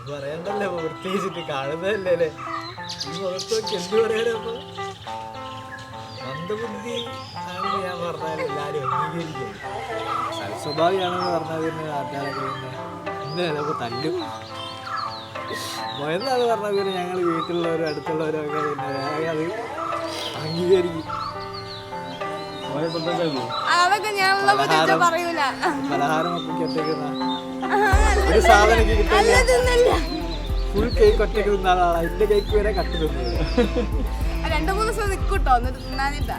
പറയണ്ടല്ലോ, പ്രത്യേകിച്ചിട്ട് കാണുന്നതല്ലേ അല്ലേ. ഈ മുഖത്തൊക്കെ എന്ത് പറയാനപ്പോ മന്ദബുദ്ധി ആണെന്ന് ഞാൻ പറഞ്ഞാൽ എല്ലാവരും അംഗീകരിക്കും. സൽസ്വഭാവിയാണെന്ന് പറഞ്ഞാൽ പിന്നെ നാട്ടുകാരൊക്കെ പിന്നെ ചിലപ്പോൾ തല്ലും. മോയെന്നാണ് പറഞ്ഞാൽ പിന്നെ ഞങ്ങൾ വീട്ടിലുള്ളവരും അടുത്തുള്ളവരും ഒക്കെ പിന്നെ വേഗം അത് അംഗീകരിക്കും. പലഹാരം ഒക്കെ ഒറ്റയ്ക്കുന്ന ഒരു സാധനം കിട്ടില്ല. ഫുൾ കേക്ക് ഒറ്റയ്ക്ക് തിന്ന ആളാണ്. എന്റെ കേക്ക് വരെ കട്ട് തിന്നത്. 2-3 ദിവസം നിൽക്കൂട്ടോ, എന്നിട്ട് തിന്നാനില്ല.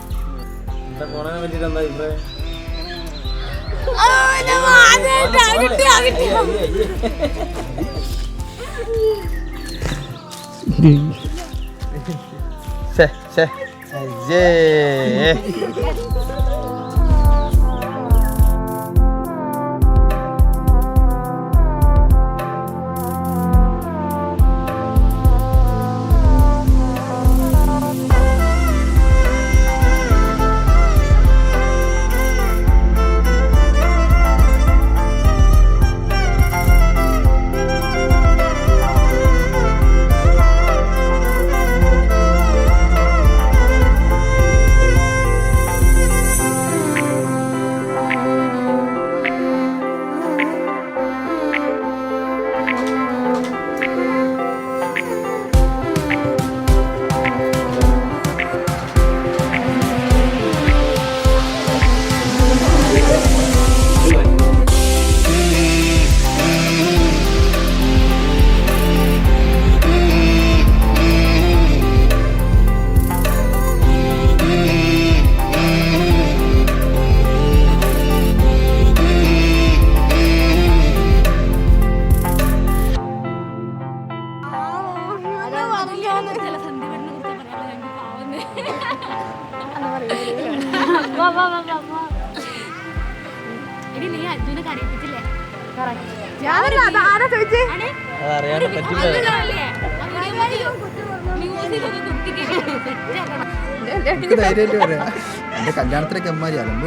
എന്റെ കല്യാണത്തിലൊക്കെ അമ്മാരി അലമ്പ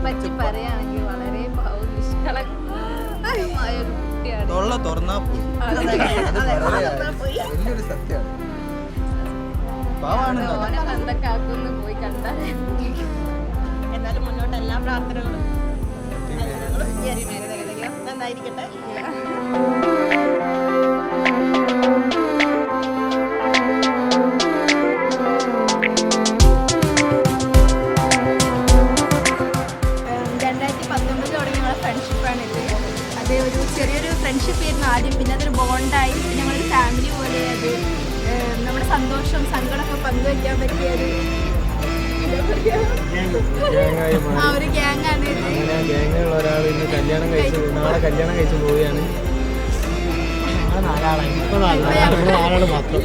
പറ്റി പറയാണെങ്കിൽ വളരെ തുറന്നാ വലിയൊരു സത്യമാണ്. പോയി കണ്ടാൽ എന്നാലും മുന്നോട്ട് എല്ലാ പ്രാർത്ഥനകളും നന്നായിരിക്കട്ടെ. ചെറിയൊരു ഫ്രണ്ട്ഷിപ്പ് ആയിരുന്നു ആദ്യം, പിന്നെ അതൊരു ബോണ്ടായി, പിന്നെ ഞങ്ങളൊരു ഫാമിലി പോലെ. അത് നമ്മുടെ സന്തോഷം സങ്കടമൊക്കെ പങ്കുവയ്ക്കാൻ പറ്റിയൊരു ഒരു ഗ്യാങ്ങാണ്. ഗ്യാങ്ങിലുള്ള ഒരാൾ ഇന്ന് കല്യാണം കഴിച്ച് നാളെ കല്യാണം കഴിച്ച് പോവുകയാണ്. നാലാള് മാത്രം.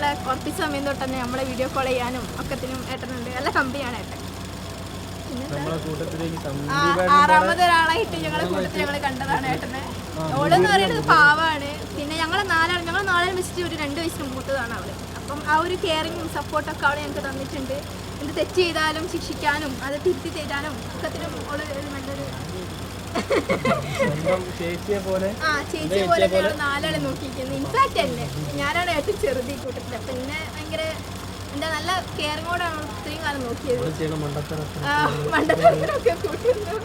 നമ്മളെ കുറച്ച് സമയം തൊട്ട് തന്നെ നമ്മളെ വീഡിയോ കോൾ ചെയ്യാനും ഒക്കത്തിനും ഏട്ടനുണ്ട്. നല്ല കമ്പനിയാണ് ഏട്ടൻ. നമ്മളെ കൂട്ടത്തിലേക്ക് ആറാമതൊരാളായിട്ട് ഞങ്ങളെ കൂട്ടത്തിൽ ഞങ്ങൾ കണ്ടതാണ് ഏട്ടനെ. ഓളെന്ന് പറയുന്നത് പാവാണ്. പിന്നെ ഞങ്ങൾ നാലാളും വെച്ചിട്ട് ഒരു 2 വയസ്സിന് മൂത്തതാണ് അവള്. അപ്പം ആ ഒരു കെയറിങ്ങും സപ്പോർട്ടൊക്കെ അവളെ ഞങ്ങൾക്ക് തന്നിട്ടുണ്ട്. എന്ത് തെറ്റ് ചെയ്താലും ശിക്ഷിക്കാനും അത് തിരുത്തി തരാനും ഒക്കത്തിനും ഓള് ഒരു നല്ലൊരു ചേച്ചിയെ പോലെ ചേച്ചിയെ പോലെ ഞങ്ങൾ 4 ആളെ നോക്കിയിരിക്കുന്നത്. ഇൻഫാക്റ്റ് അല്ലേ ഞാനാണ് ഏറ്റവും ചെറുതി കൂട്ടത്തിൽ. അപ്പം എന്നെ ഭയങ്കര എന്താ നല്ല കെയറിങ്ങോടാണ് ഇത്രയും കാലം നോക്കിയത്. മണ്ടത്തരത്തിനൊക്കെ കൂട്ടുന്നു.